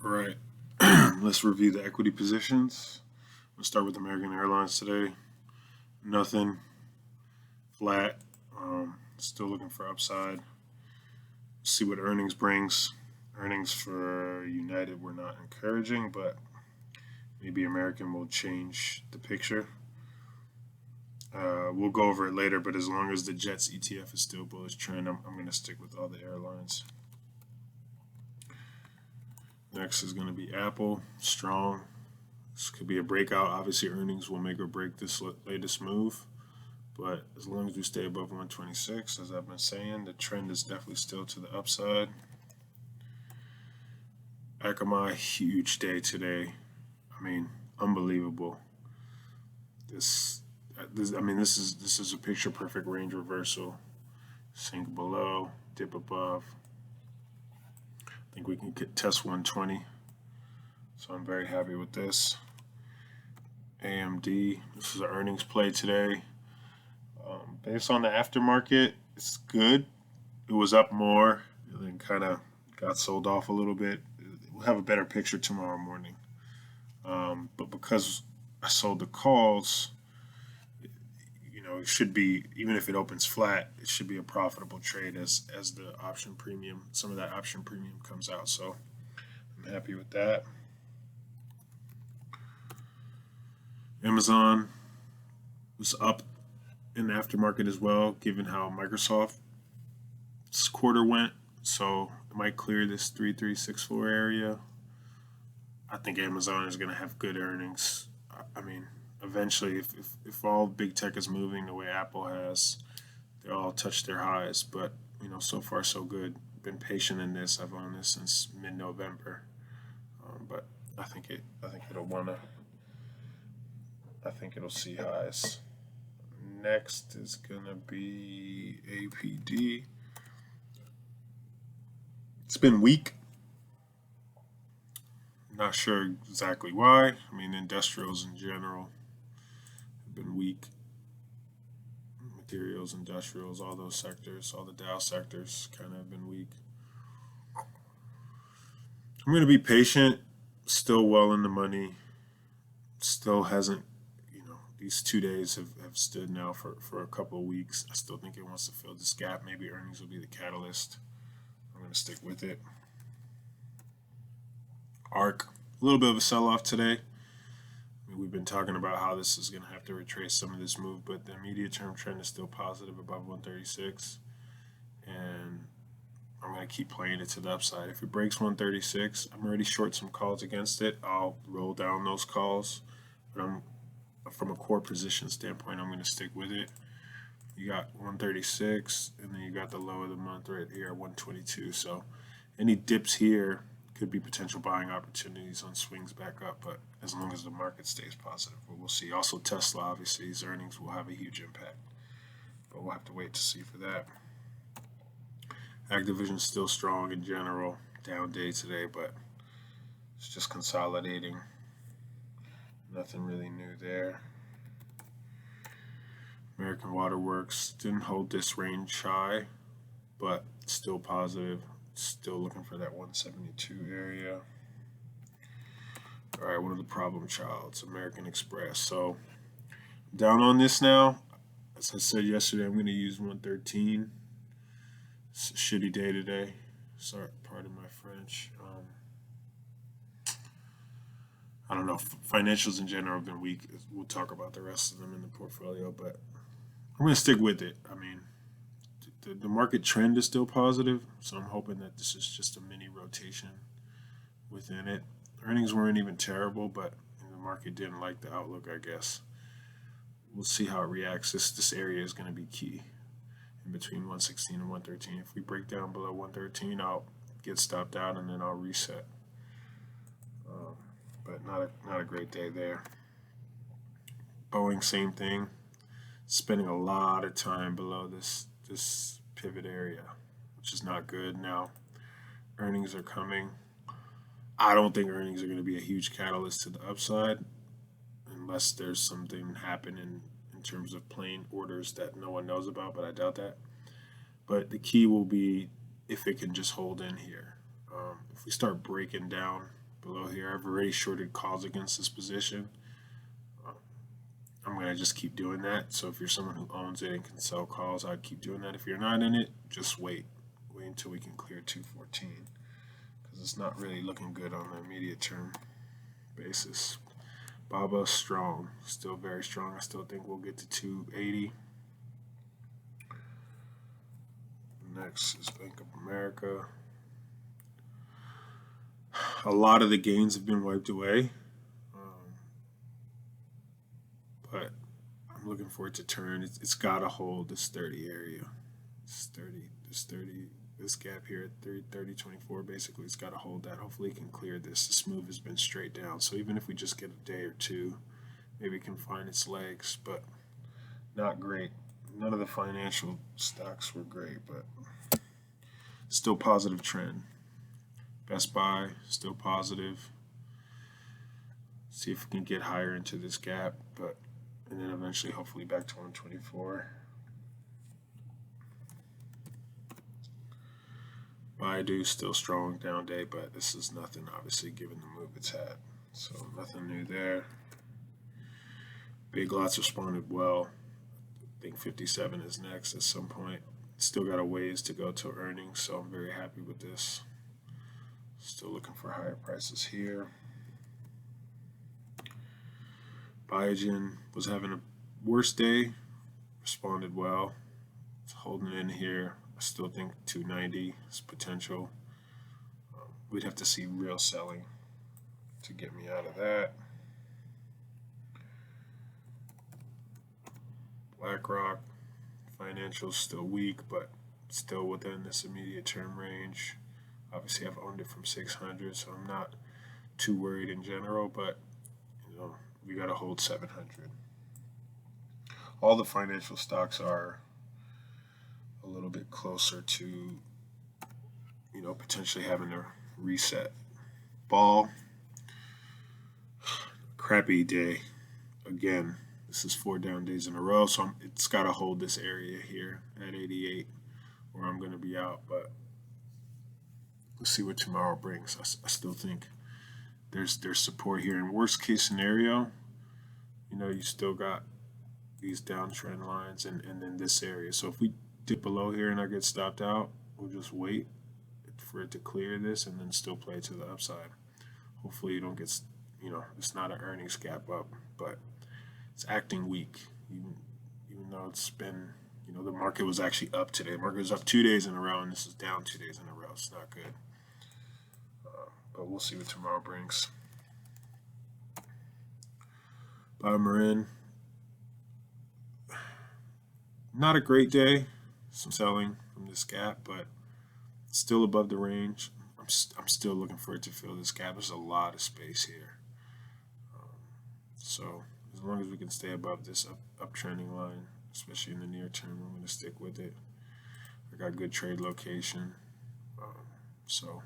All right, let's review the equity positions. We'll start with American Airlines today. Nothing, flat. Still looking for upside. See what earnings brings. Earnings for United were not encouraging, but maybe American will change the picture. We'll go over it later, but as long as the Jets ETF is still bullish trend, I'm going to stick with all the airlines. Next is going to be Apple, strong. This could be a breakout. Obviously, earnings will make or break this latest move. But as long as we stay above 126, as I've been saying, the trend is definitely still to the upside. Akamai, huge day today. I mean, unbelievable. This is a picture perfect range reversal. Sink below, dip above. I think we can test 120. So I'm very happy with this. AMD, this is an earnings play today. Based on the aftermarket, it's good. It was up more and then kind of got sold off a little bit. We'll have a better picture tomorrow morning. But because I sold the calls, it should be, even if it opens flat, it should be a profitable trade as the option premium, some of that option premium comes out. So I'm happy with that. Amazon was up in the aftermarket as well, given how Microsoft's quarter went. So it might clear this 3364 area. I think Amazon is going to have good earnings. I mean, eventually, if all big tech is moving the way Apple has, they'll all touch their highs. But so far so good. Been patient in this. I've owned this since mid-November, but I think it'll see highs. Next is gonna be APD. It's been weak. Not sure exactly why. I mean, industrials in general have been weak. Materials, industrials, all those sectors, all the Dow sectors kind of have been weak. I'm going to be patient. Still well in the money. Still hasn't, these 2 days have stood now for a couple of weeks. I still think it wants to fill this gap. Maybe earnings will be the catalyst. I'm going to stick with it. ARC, a little bit of a sell-off today. We've been talking about how this is going to have to retrace some of this move, but the immediate term trend is still positive above 136. And I'm going to keep playing it to the upside. If it breaks 136, I'm already short some calls against it. I'll roll down those calls. But from a core position standpoint, I'm going to stick with it. You got 136, and then you got the low of the month right here, 122. So any dips here could be potential buying opportunities on swings back up, but as long as the market stays positive, we'll see. Also, Tesla, obviously, his earnings will have a huge impact, but we'll have to wait to see for that. Activision's still strong in general, down day today, but it's just consolidating. Nothing really new there. American Waterworks didn't hold this range high, but still positive. Still looking for that 172 area. All right, one of the problem childs, American Express. So down on this now. As I said yesterday, I'm going to use 113. It's a shitty day today. Sorry, pardon my French. I don't know. Financials in general have been weak. We'll talk about the rest of them in the portfolio, but I'm going to stick with it. I mean, the market trend is still positive, so I'm hoping that this is just a mini rotation within it. Earnings weren't even terrible, but the market didn't like the outlook, I guess. We'll see how it reacts. This area is going to be key in between 116 and 113. If we break down below 113, I'll get stopped out and then I'll reset. But not a great day there. Boeing, same thing. Spending a lot of time below this pivot area, which is not good. Now, earnings are coming. I don't think earnings are going to be a huge catalyst to the upside unless there's something happening in terms of plane orders that no one knows about, but I doubt that. But the key will be if it can just hold in here. If we start breaking down below here. I've already shorted calls against this position. I'm going to just keep doing that. So if you're someone who owns it and can sell calls, I'd keep doing that. If you're not in it, just wait. Wait until we can clear 214 because it's not really looking good on the immediate term basis. BABA strong, still very strong. I still think we'll get to 280. Next is Bank of America. A lot of the gains have been wiped away, but I'm looking for it to turn. It's got to hold this 30 area. This gap here at 30.24. Basically, it's got to hold that. Hopefully, it can clear this. This move has been straight down. So even if we just get a day or two, maybe it can find its legs, but not great. None of the financial stocks were great, but still positive trend. Best Buy, still positive. See if we can get higher into this gap, and then eventually, hopefully, back to 124. Baidu still strong down day, but this is nothing, obviously, given the move it's had. So nothing new there. Big Lots responded well. I think 57 is next at some point. Still got a ways to go to earnings, so I'm very happy with this. Still looking for higher prices here. Biogen was having a worse day, responded well. It's holding in here. I still think 290 is potential. We'd have to see real selling to get me out of that. BlackRock, financials still weak, but still within this immediate term range. Obviously, I've owned it from 600, so I'm not too worried in general, but we got to hold 700. All the financial stocks are a little bit closer to, potentially having a reset. Ball, crappy day. Again, this is 4 down days in a row, so it's got to hold this area here at 88 where I'm going to be out, but let's see what tomorrow brings. I still think there's support here. In worst case scenario, you still got these downtrend lines and then this area. So if we dip below here and I get stopped out, we'll just wait for it to clear this and then still play to the upside. Hopefully you don't get, it's not an earnings gap up, but it's acting weak. Even though it's been, the market was actually up today. The market was up 2 days in a row and this is down 2 days in a row. It's not good. But we'll see what tomorrow brings. BioMarin, not a great day. Some selling from this gap, but still above the range. I'm still looking for it to fill this gap. There's a lot of space here. So as long as we can stay above this uptrending line, especially in the near term, I'm going to stick with it. I got good trade location, so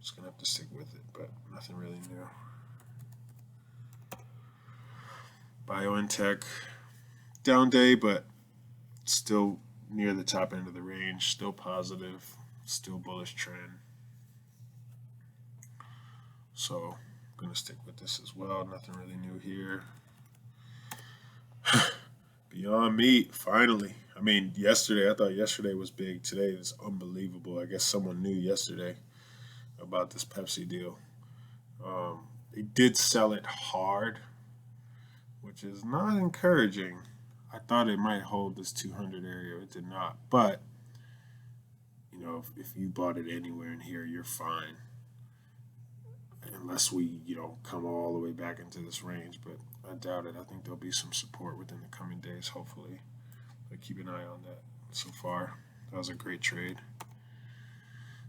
just going to have to stick with it, but nothing really new. BioNTech, down day, but still near the top end of the range, still positive, still bullish trend. So I'm going to stick with this as well. Nothing really new here. Beyond Meat, finally. I thought yesterday was big. Today is unbelievable. I guess someone knew yesterday about this Pepsi deal. They did sell it hard, which is not encouraging. I thought it might hold this 200 area. It did not. But, if you bought it anywhere in here, you're fine. Unless we, come all the way back into this range. But I doubt it. I think there'll be some support within the coming days, hopefully. But keep an eye on that. So far, that was a great trade.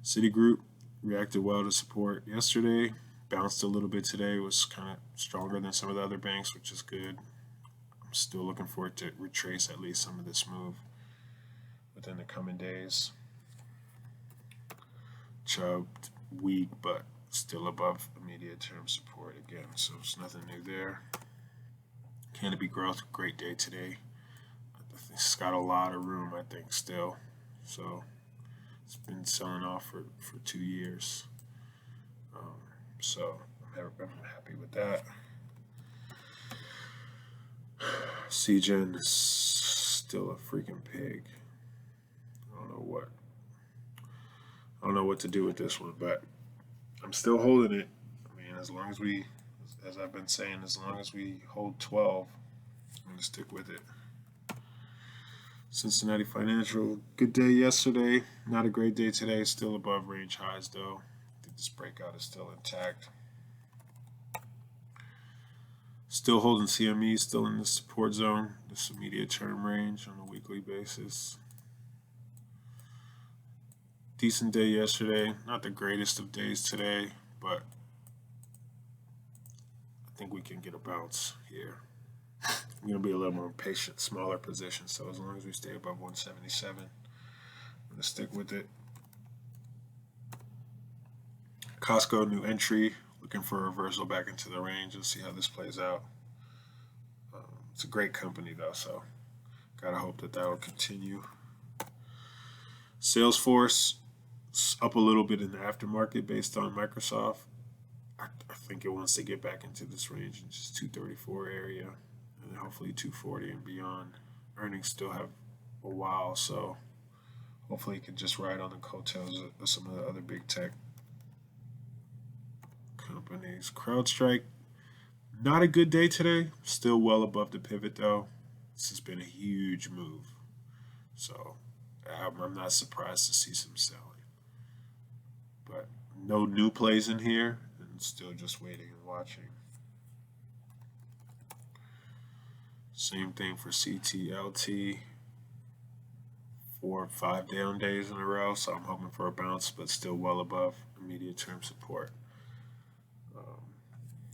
Citigroup reacted well to support yesterday. Bounced a little bit today. Was kind of stronger than some of the other banks, which is good. I'm still looking for it to retrace at least some of this move within the coming days. Chubb, weak, but still above immediate term support again, so it's nothing new there. Canopy Growth, great day today. It's got a lot of room, I think, still. So it's been selling off for 2 years. So I'm happy with that. CGen is still a freaking pig. I don't know what. I don't know what to do with this one, but I'm still holding it. I mean, as long as we, as I've been saying, as long as we hold 12, I'm gonna stick with it. Cincinnati Financial, good day yesterday. Not a great day today. Still above range highs though. I think this breakout is still intact. Still holding CME, still in the support zone. This immediate term range on a weekly basis. Decent day yesterday. Not the greatest of days today, but I think we can get a bounce here. I'm going to be a little more patient, smaller position. So as long as we stay above 177, I'm going to stick with it. Costco, new entry. Looking for a reversal back into the range. Let's see how this plays out. It's a great company, though, so gotta hope that will continue. Salesforce up a little bit in the aftermarket based on Microsoft. I think it wants to get back into this range in just 234 area, and then hopefully 240 and beyond. Earnings still have a while, so hopefully it can just ride on the coattails of some of the other big tech companies. CrowdStrike, not a good day today. Still well above the pivot though. This has been a huge move, so I'm not surprised to see some selling. But no new plays in here, and still just waiting and watching. Same thing for CTLT. 4 or 5 down days in a row, so I'm hoping for a bounce, but still well above immediate term support.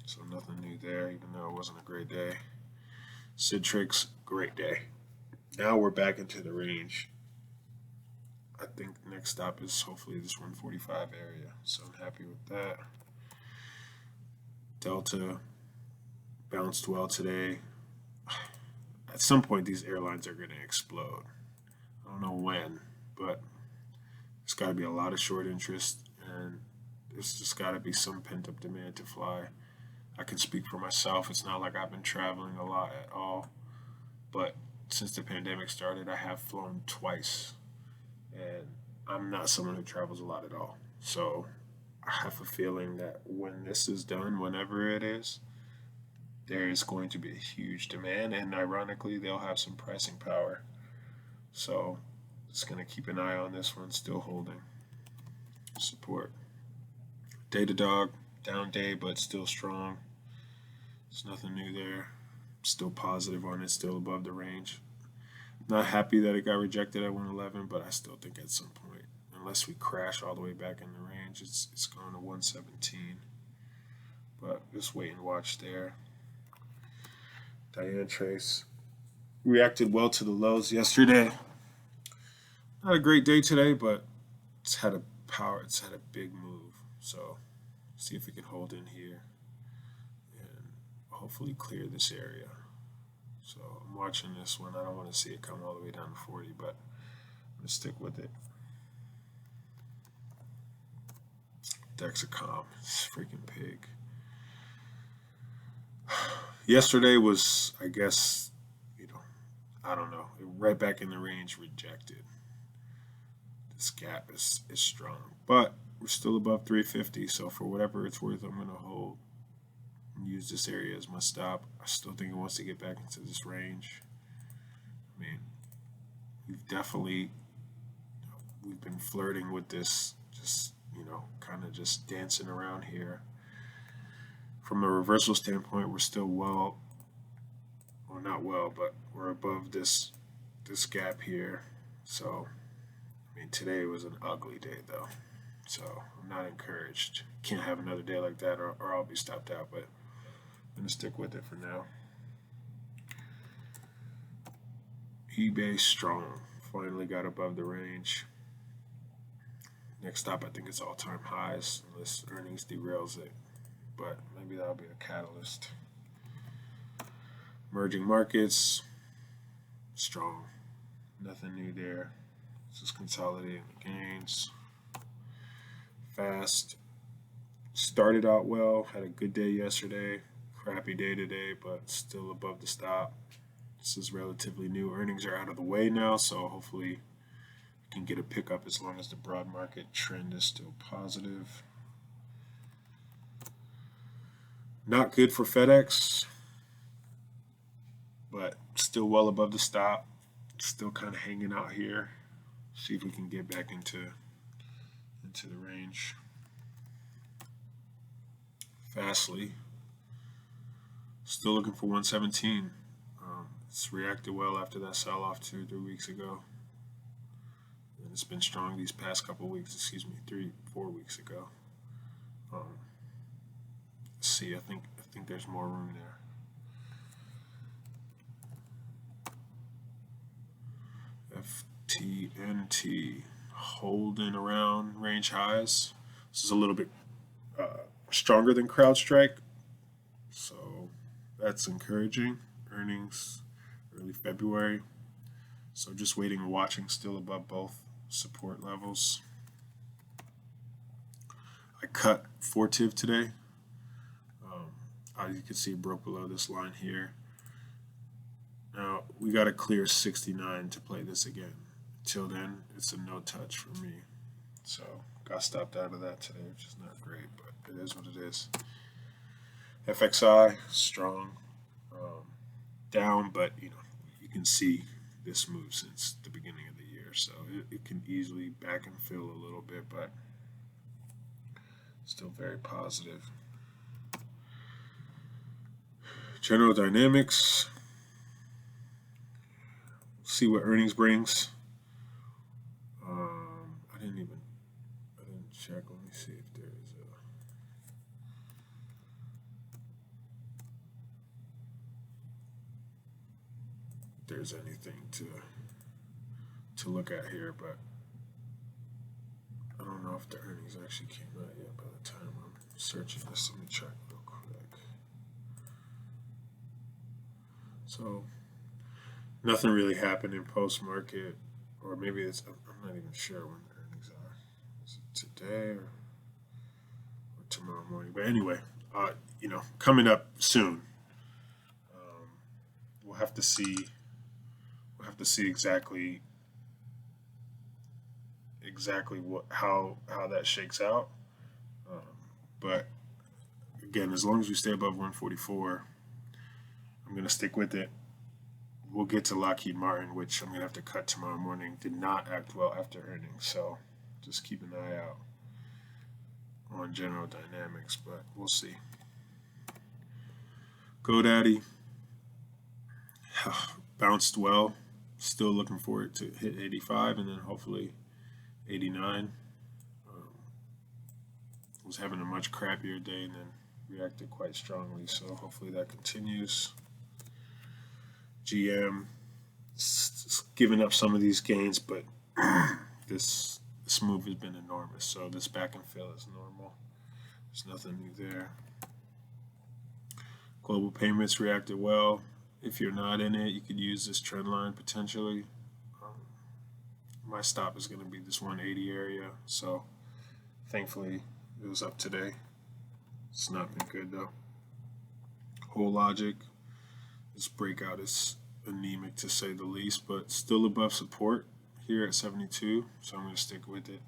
So nothing new there, even though it wasn't a great day. Citrix, great day. Now we're back into the range. I think next stop is hopefully this 145 area, so I'm happy with that. Delta bounced well today. At some point, these airlines are going to explode. I don't know when, but there's got to be a lot of short interest, and there's just got to be some pent up demand to fly. I can speak for myself. It's not like I've been traveling a lot at all, but since the pandemic started, I have flown twice, and I'm not someone who travels a lot at all. So I have a feeling that when this is done, whenever it is, there is going to be a huge demand, and ironically, they'll have some pricing power. So just going to keep an eye on this one, still holding support. Datadog, down day, but still strong. There's nothing new there. Still positive on it, still above the range. Not happy that it got rejected at 111, but I still think at some point, unless we crash all the way back in the range, it's going to 117. But just wait and watch there. Diane Trace reacted well to the lows yesterday. Not a great day today, but it's had a power. It's had a big move. So see if we can hold in here and hopefully clear this area. So I'm watching this one. I don't want to see it come all the way down to 40, but I'm going to stick with it. Dexicom, freaking pig. Yesterday was, I guess, I don't know, right back in the range, rejected. This gap is strong, but we're still above 350, so for whatever it's worth, I'm going to hold and use this area as my stop. I still think it wants to get back into this range. I mean, we've been flirting with this, just, kind of just dancing around here. From a reversal standpoint, we're still not well, but we're above this gap here. So, I mean, today was an ugly day, though. So, I'm not encouraged. Can't have another day like that, or I'll be stopped out, but I'm going to stick with it for now. eBay strong. Finally got above the range. Next stop, I think it's all-time highs, unless earnings derails it. But maybe that'll be a catalyst. Emerging markets, strong. Nothing new there. Just consolidating the gains. Fast, Started out well, had a good day yesterday, crappy day today, but still above the stop. This is relatively new. Earnings are out of the way now, so hopefully you can get a pickup as long as the broad market trend is still positive. Not good for FedEx, but still well above the stop. Still kind of hanging out here. See if we can get back into the range. Fastly, still looking for 117. It's reacted well after that sell-off 2-3 weeks ago, and it's been strong these past couple weeks. 3-4 weeks ago. Let's see. I think there's more room there. FTNT holding around range highs. This is a little bit stronger than CrowdStrike, so that's encouraging. Earnings early February, so just waiting and watching. Still above both support levels. I cut Fortive today. As you can see, it broke below this line here. Now we got to clear 69 to play this again. Till then, it's a no touch for me. So got stopped out of that today, which is not great, but it is what it is. FXI strong, down, but you can see this move since the beginning of the year, so it can easily back and fill a little bit, but still very positive. General Dynamics. See what earnings brings. I didn't check. Let me see if there's anything to look at here, but I don't know if the earnings actually came out yet by the time I'm searching this. Let me check real quick. So nothing really happened in post-market, or maybe I'm not even sure when the earnings are. Is it today or tomorrow morning? But anyway, coming up soon. We'll have to see. We'll have to see exactly how that shakes out. But again, as long as we stay above 144, I'm going to stick with it. We'll get to Lockheed Martin, which I'm going to have to cut tomorrow morning. Did not act well after earnings, so just keep an eye out on General Dynamics, but we'll see. GoDaddy bounced well. Still looking for it to hit 85 and then hopefully 89. Was having a much crappier day and then reacted quite strongly, so hopefully that continues. GM giving up some of these gains, but this move has been enormous, so this back and fill is normal. There's nothing new there. Global Payments reacted well. If you're not in it, you could use this trend line potentially. My stop is going to be this 180 area, so thankfully it was up today. It's not been good though. Whole Logic, this breakout is anemic to say the least, but still above support here at 72, so I'm going to stick with it.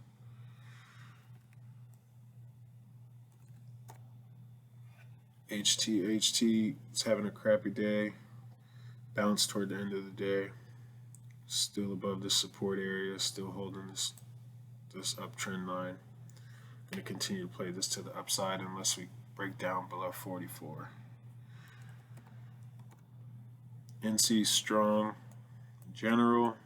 HT is having a crappy day. Bounced toward the end of the day. Still above this support area, still holding this uptrend line. Going to continue to play this to the upside unless we break down below 44. NC strong. General,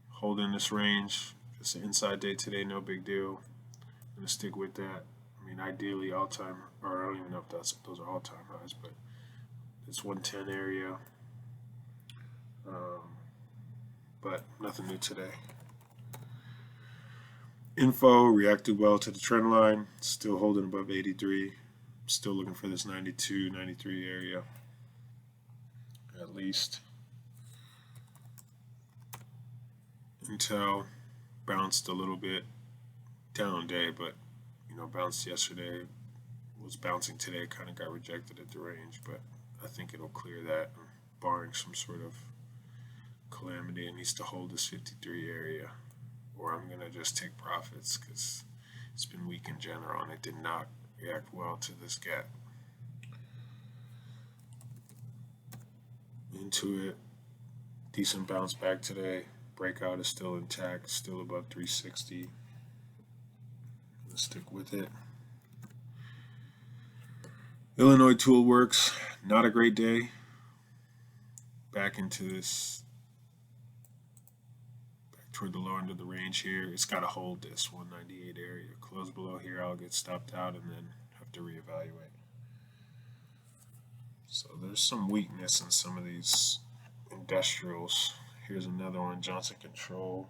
holding this range. It's an inside day today, no big deal. I'm going to stick with that. I mean, ideally all-time, or I don't even know if those are all-time highs, but it's 110 area. But nothing new today. Info reacted well to the trend line, still holding above 83. Still looking for this 92, 93 area at least. Intel bounced a little bit, down day, but bounced yesterday, was bouncing today, kind of got rejected at the range, but I think it'll clear that, barring some sort of calamity. It needs to hold this 53 area, or I'm going to just take profits because it's been weak in general and it did not react well to this gap. Into it, decent bounce back today. Breakout is still intact, still above 360. Let's stick with it. Illinois tool works. Not a great day. Back into this, back toward the low end of the range here. It's got to hold this 198 area. Close below here, I'll get stopped out and then have to reevaluate. So there's some weakness in some of these industrials. Here's another one, Johnson Control.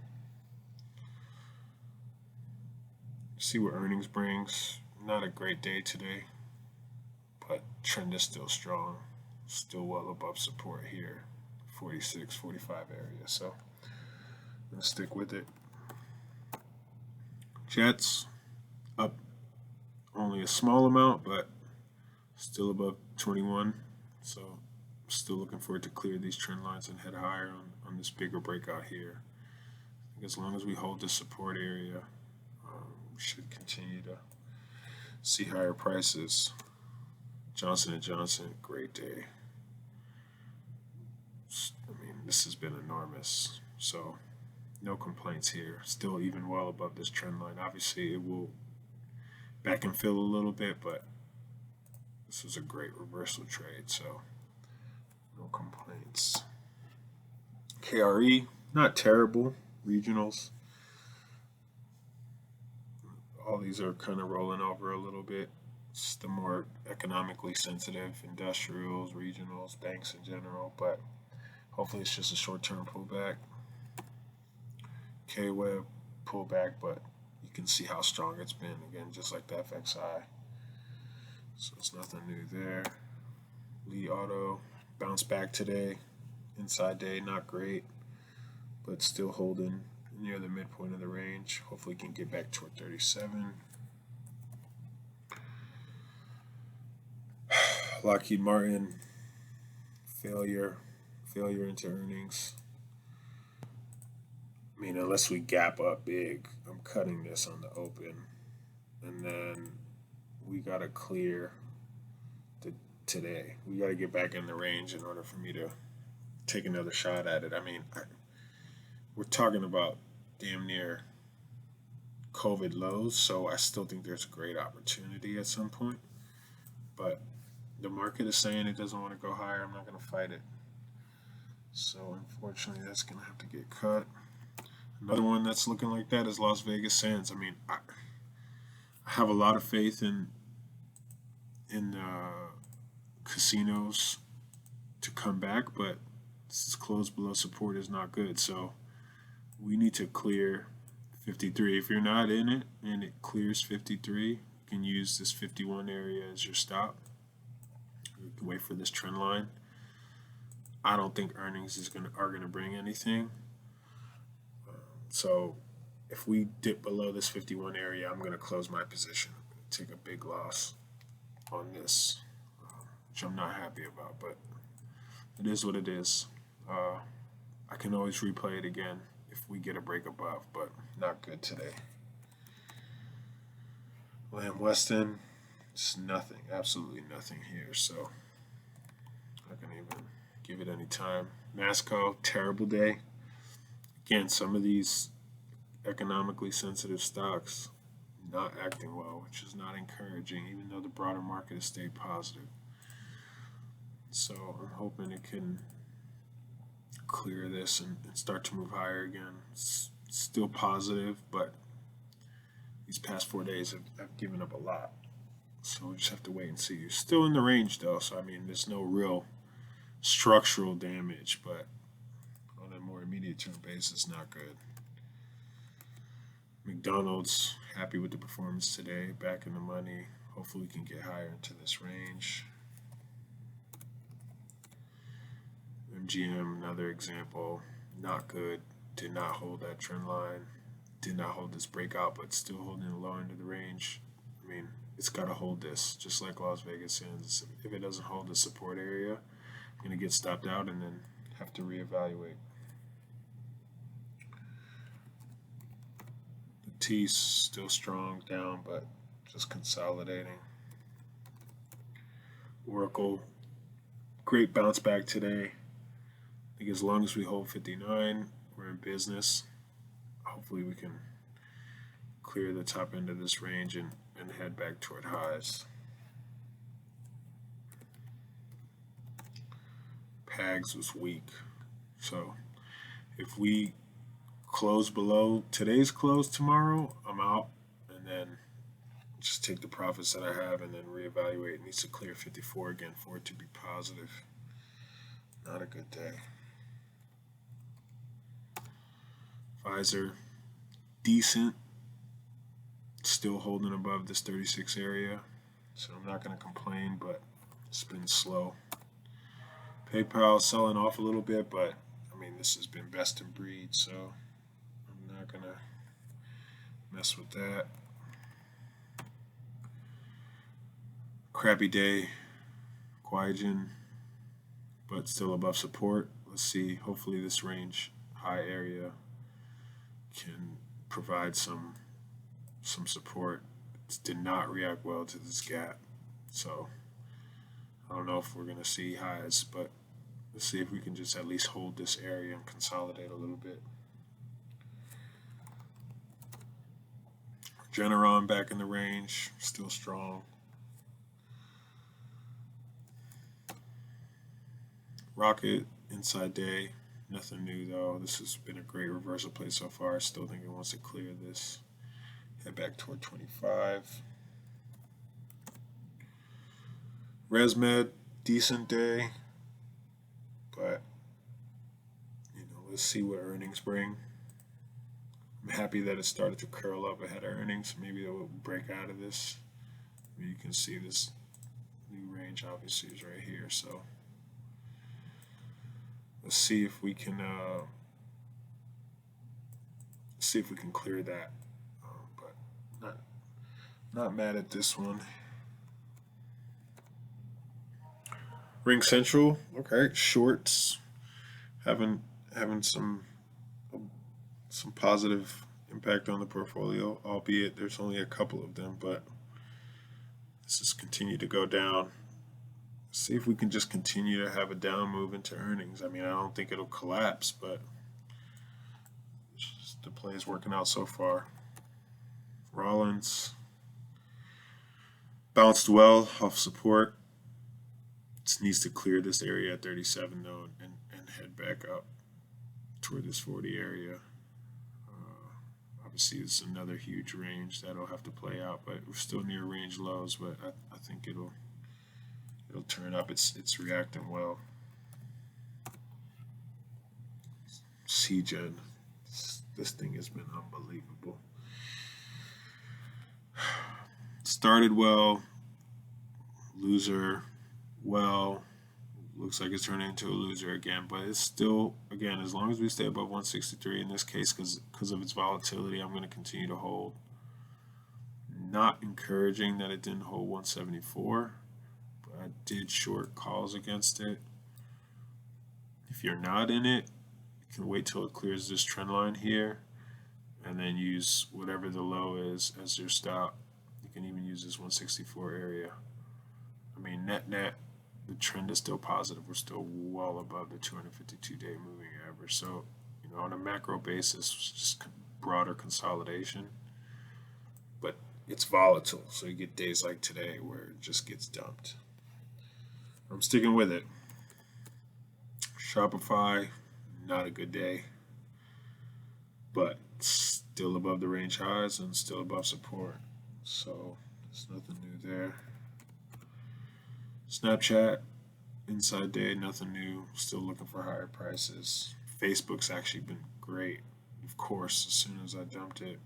See what earnings brings. Not a great day today, but trend is still strong. Still well above support here, 46, 45 area. So I'm going to stick with it. Jets up only a small amount, but still above 21. So still looking for it to clear these trend lines and head higher on this bigger breakout here. I think as long as we hold this support area, we should continue to see higher prices. Johnson & Johnson, great day. I mean, this has been enormous. So no complaints here. Still even well above this trend line. Obviously, it will back and fill a little bit, but this was a great reversal trade, so no complaints. KRE, not terrible. Regionals. All these are kind of rolling over a little bit. It's the more economically sensitive industrials, regionals, banks in general, but hopefully it's just a short-term pullback. K-Web pullback, but you can see how strong it's been, again, just like the FXI. So it's nothing new there. Lee Auto bounced back today. Inside day, not great, but still holding near the midpoint of the range. Hopefully can get back toward 37. Lockheed Martin, failure into earnings. I mean, unless we gap up big, I'm cutting this on the open. And then we got to clear today. We got to get back in the range in order for me to take another shot at it. I mean, we're talking about damn near COVID lows, so I still think there's a great opportunity at some point. But the market is saying it doesn't want to go higher. I'm not going to fight it. So unfortunately, that's going to have to get cut. Another one that's looking like that is Las Vegas Sands. I mean, I have a lot of faith in casinos to come back, but this close below support is not good. So we need to clear 53. If you're not in it and it clears 53, you can use this 51 area as your stop. You can wait for this trend line. I don't think earnings are gonna bring anything. So if we dip below this 51 area, I'm gonna close my position. I'm gonna take a big loss on this, which I'm not happy about, but it is what it is. I can always replay it again if we get a break above, but not good today. Lamb Weston, it's nothing, absolutely nothing here, so I can even give it any time. Masco, terrible day. Again, some of these economically sensitive stocks not acting well, which is not encouraging, even though the broader market has stayed positive. So I'm hoping it can clear this and start to move higher again. It's still positive, but these past 4 days I've given up a lot. So we just have to wait and see. It's still in the range though, so I mean there's no real structural damage, but on a more immediate term basis, not good. McDonald's, happy with the performance today, back in the money. Hopefully we can get higher into this range. MGM, another example, not good. Did not hold that trend line. Did not hold this breakout, but still holding the low end of the range. I mean, it's got to hold this, just like Las Vegas Sands. If it doesn't hold the support area, I'm going to get stopped out and then have to reevaluate. The T's still strong down, but just consolidating. Oracle, great bounce back today. I think as long as we hold 59, we're in business. Hopefully we can clear the top end of this range and head back toward highs. PAGS was weak. So if we close below today's close tomorrow, I'm out, and then just take the profits that I have and then reevaluate. It needs to clear 54 again for it to be positive. Not a good day. Pfizer, decent, still holding above this 36 area, so I'm not going to complain, but it's been slow. PayPal selling off a little bit, but I mean, this has been best in breed, so I'm not going to mess with that. Crappy day, Quiagen, but still above support. Let's see, hopefully this range high area can provide some support. It did not react well to this gap, so I don't know if we're going to see highs, but let's see if we can just at least hold this area and consolidate a little bit. Generon back in the range, still strong. Rocket, inside day, nothing new though. This has been a great reversal play so far. I still think it wants to clear this. Head back toward 25. ResMed, decent day, but let's see what earnings bring. I'm happy that it started to curl up ahead of earnings. Maybe it will break out of this. You can see this new range obviously is right here, so let's see if we can clear that. But not mad at this one. Ring Central, okay, shorts having some positive impact on the portfolio, albeit there's only a couple of them, but this has continued to go down. See if we can just continue to have a down move into earnings. I mean, I don't think it'll collapse, but the play is working out so far. Rollins bounced well off support. It needs to clear this area at 37 though, and head back up toward this 40 area. Obviously, it's another huge range that'll have to play out, but we're still near range lows. But I think it'll turn up. It's reacting well. CGen, this thing has been unbelievable. Started well, loser. Well, looks like it's turning into a loser again, but it's still, again, as long as we stay above 163 in this case, because of its volatility, I'm going to continue to hold. Not encouraging that it didn't hold 174, but I did short calls against it. If you're not in it, you can wait till it clears this trend line here and then use whatever the low is as your stop. You can even use this 164 area. I mean, net, the trend is still positive. We're still well above the 252-day moving average. So, on a macro basis, just broader consolidation. But it's volatile, so you get days like today where it just gets dumped. I'm sticking with it. Shopify, not a good day, but still above the range highs and still above support. So there's nothing new there. Snapchat, inside day, nothing new. Still looking for higher prices. Facebook's actually been great, of course, as soon as I dumped it.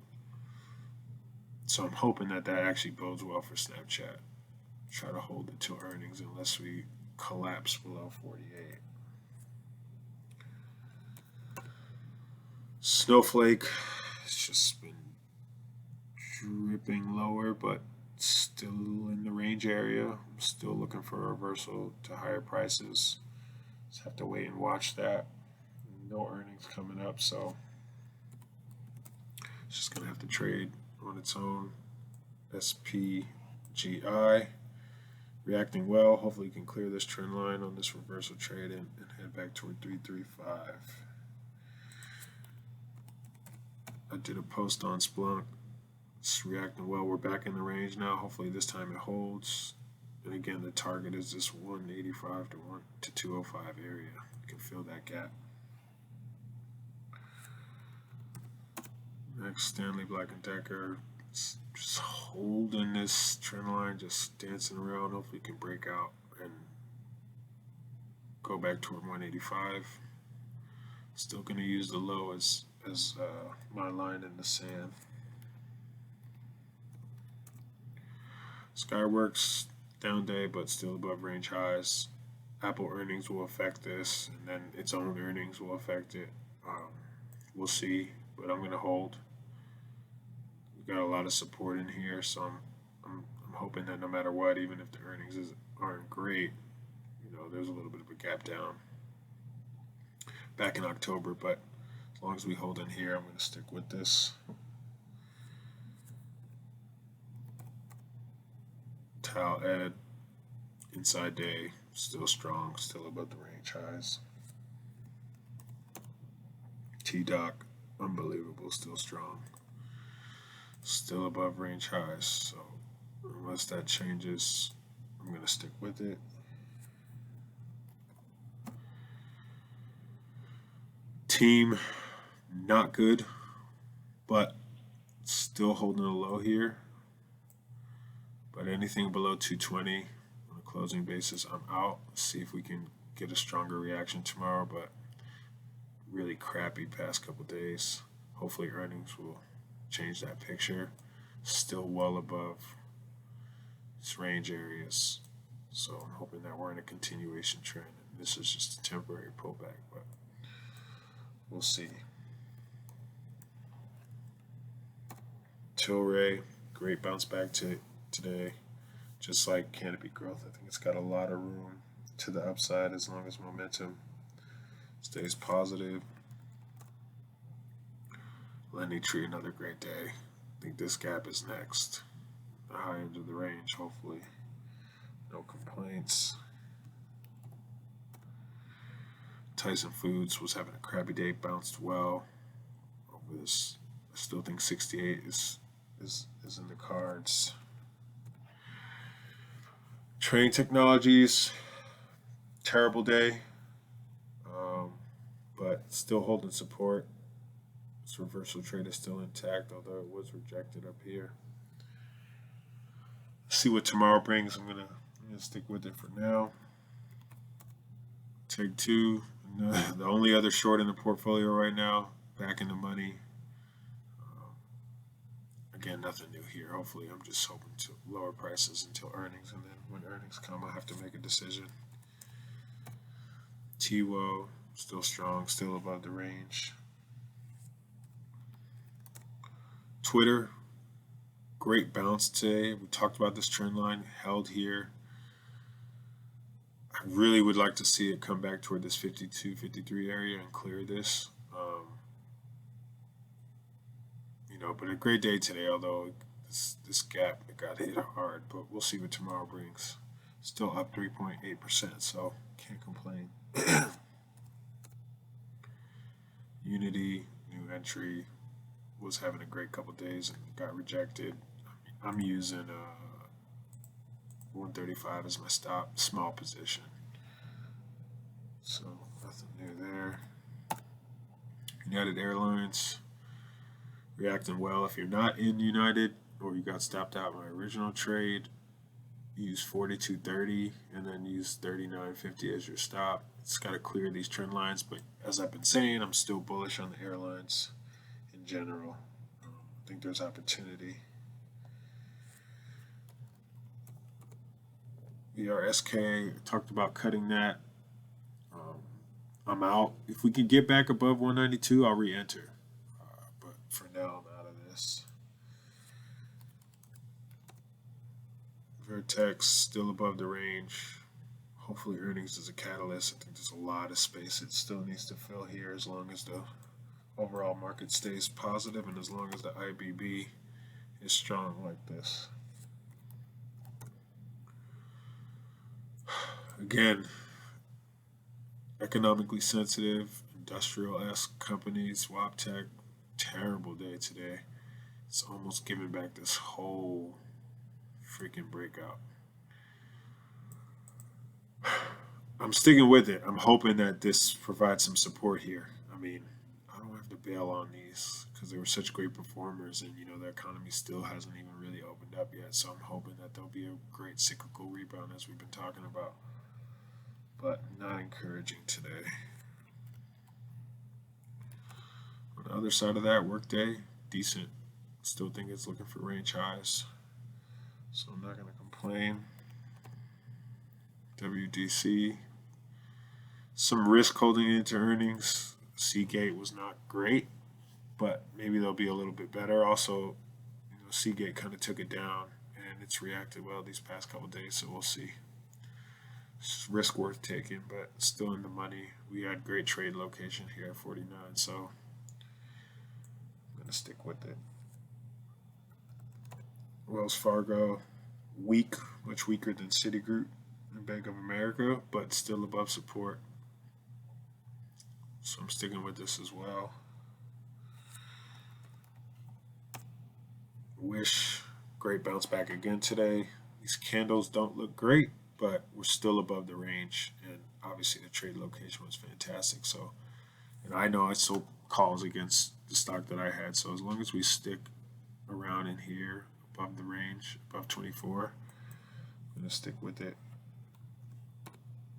So I'm hoping that actually bodes well for Snapchat. Try to hold it till earnings unless we collapse below 48. Snowflake, it's just been dripping lower, but Still in the range area. I'm still looking for a reversal to higher prices. Just have to wait and watch that. No earnings coming up, so it's just gonna have to trade on its own. SPGI reacting well. Hopefully, you can clear this trend line on this reversal trade and head back toward 335. I did a post on Splunk. It's reacting well. We're back in the range now. Hopefully, this time it holds. And again, the target is this 185 to 205 area. You can fill that gap. Next, Stanley Black & Decker. It's just holding this trend line, just dancing around. Hopefully, it can break out and go back toward 185. Still going to use the low as my line in the sand. Skyworks down day, but still above range highs. Apple earnings will affect this, and then its own earnings will affect it. We'll see, but I'm going to hold. We got a lot of support in here, so I'm hoping that no matter what, even if the earnings aren't great, there's a little bit of a gap down back in October, but as long as we hold in here, I'm going to stick with this. Tal Ed, inside day, still strong, still above the range highs. T-Doc, unbelievable, still strong, still above range highs. So unless that changes, I'm going to stick with it. Team, not good, but still holding a low here. But anything below 220 on a closing basis, I'm out. Let's see if we can get a stronger reaction tomorrow, but really crappy past couple days. Hopefully earnings will change that picture. Still well above its range areas. So I'm hoping that we're in a continuation trend. And this is just a temporary pullback, but we'll see. Tilray, great bounce back today. Just like Canopy Growth, I think it's got a lot of room to the upside as long as momentum stays positive. Lenny Tree, another great day. I think this gap is next. The high end of the range, hopefully. No complaints. Tyson Foods was having a crappy day, bounced well over this. I still think 68 is in the cards. Training Technologies, terrible day, but still holding support. This reversal trade is still intact, although it was rejected up here. See what tomorrow brings. I'm gonna stick with it for now. Take two. The only other short in the portfolio right now, back in the money. Again, nothing new here. Hopefully, I'm just hoping to lower prices until earnings, and then when earnings come, I have to make a decision. TWO, still strong, still above the range. Twitter, great bounce today. We talked about this trend line, held here. I really would like to see it come back toward this 52, 53 area and clear this. But a great day today, although this gap got hit hard, but we'll see what tomorrow brings. Still up 3.8%, so can't complain. Unity, new entry, was having a great couple days and got rejected. I'm using 135 as my stop, small position. So nothing new there. United Airlines, reacting well. If you're not in United or you got stopped out my original trade, use 42.30 and then use 39.50 as your stop. It's got to clear these trend lines, but as I've been saying, I'm still bullish on the airlines in general. I think there's opportunity. VRSK, talked about cutting that. I'm out. If we can get back above 192, I'll re-enter. But for now, I'm out of this. Vertex still above the range. Hopefully earnings is a catalyst. I think there's a lot of space it still needs to fill here as long as the overall market stays positive and as long as the IBB is strong like this. Again, economically sensitive, industrial-esque companies, Waptec, terrible day today. It's almost giving back this whole freaking breakout. I'm sticking with it. I'm hoping that this provides some support here. I mean, I don't have to bail on these because they were such great performers, and the economy still hasn't even really opened up yet. So I'm hoping that there'll be a great cyclical rebound as we've been talking about, but not encouraging today. On the other side of that, workday, decent. Still think it's looking for range highs, so I'm not going to complain. WDC, some risk holding into earnings. Seagate was not great, but maybe they'll be a little bit better. Also, Seagate kind of took it down, and it's reacted well these past couple of days, so we'll see. It's risk worth taking, but still in the money. We had great trade location here at 49, so I'm going to stick with it. Wells Fargo, weak, much weaker than Citigroup and Bank of America, but still above support. So I'm sticking with this as well. Wish, great bounce back again today. These candles don't look great, but we're still above the range, and obviously the trade location was fantastic. So, and I know I sold calls against the stock that I had. So as long as we stick around in here, above the range, above 24, I'm gonna stick with it.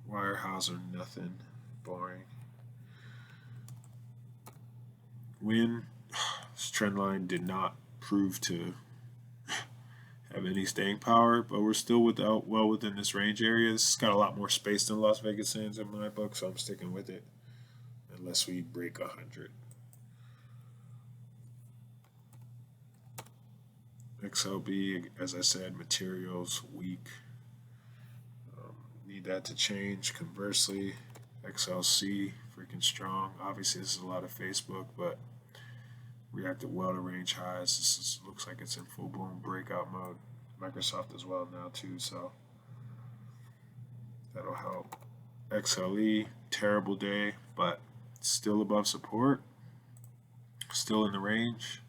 Weyerhaeuser, nothing, boring. Win, this trend line did not prove to have any staying power, but we're still well within this range area. This has got a lot more space than Las Vegas Sands in my book, so I'm sticking with it unless we break 100. XLB, as I said, materials weak. Need that to change. Conversely, XLC freaking strong. Obviously, this is a lot of Facebook, but reacted well to range highs. Looks like it's in full blown breakout mode. Microsoft as well now too, so that'll help. XLE, terrible day, but still above support. Still in the range.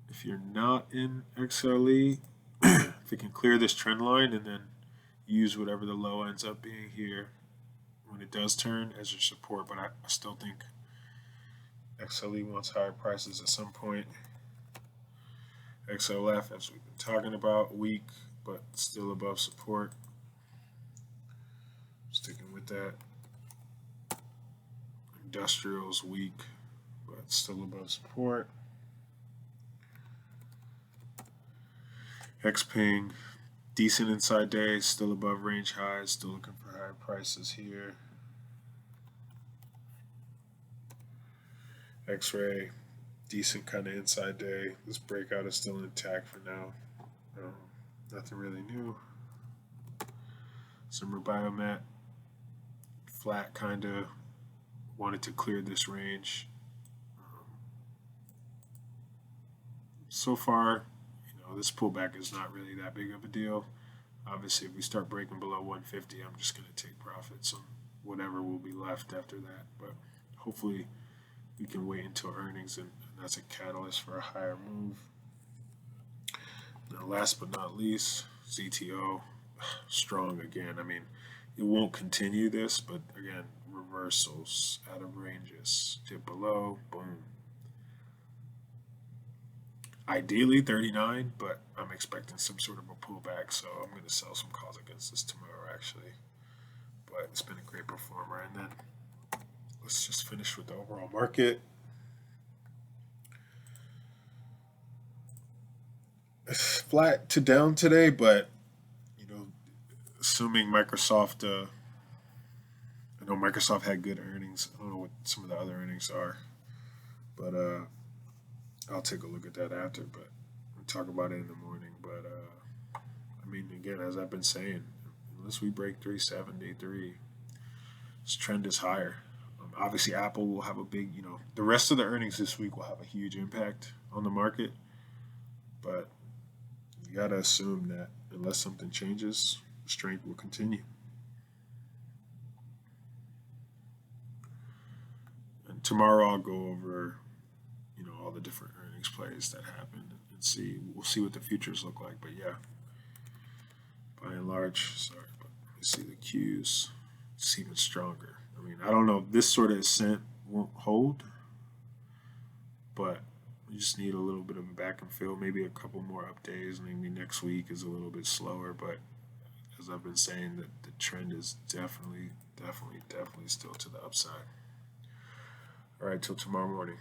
If you're not in XLE, if you can clear this trend line and then use whatever the low ends up being here when it does turn as your support, but I still think XLE wants higher prices at some point. XLF, as we've been talking about, weak, but still above support. Sticking with that. Industrials, weak, but still above support. XPing, decent inside day, still above range highs, still looking for higher prices here. X-ray, decent kind of inside day. This breakout is still intact for now. Nothing really new. Summer Biomet, flat kind of, wanted to clear this range. So far, this pullback is not really that big of a deal. Obviously, if we start breaking below 150, I'm just going to take profits on whatever will be left after that. But hopefully, we can wait until earnings, and that's a catalyst for a higher move. Now, last but not least, ZTO, strong again. I mean, it won't continue this, but again, reversals out of ranges. Dip below, boom. Ideally 39, but I'm expecting some sort of a pullback, so I'm going to sell some calls against this tomorrow, actually. But it's been a great performer. And then let's just finish with the overall market. It's flat to down today, but assuming Microsoft, I know Microsoft had good earnings. I don't know what some of the other earnings are, but I'll take a look at that after. But we'll talk about it in the morning. But I mean, again, as I've been saying, unless we break 373, this trend is higher. Obviously, Apple will have a big, the rest of the earnings this week will have a huge impact on the market, but you got to assume that unless something changes, strength will continue. And tomorrow I'll go over, all the different earnings plays that happened and we'll see what the futures look like. But yeah, by and large, sorry, but let me see the Qs. It's even stronger. I mean, I don't know if this sort of ascent won't hold, but we just need a little bit of a back and fill, maybe a couple more up days. Maybe next week is a little bit slower, but as I've been saying, the trend is definitely still to the upside. All right, till tomorrow morning.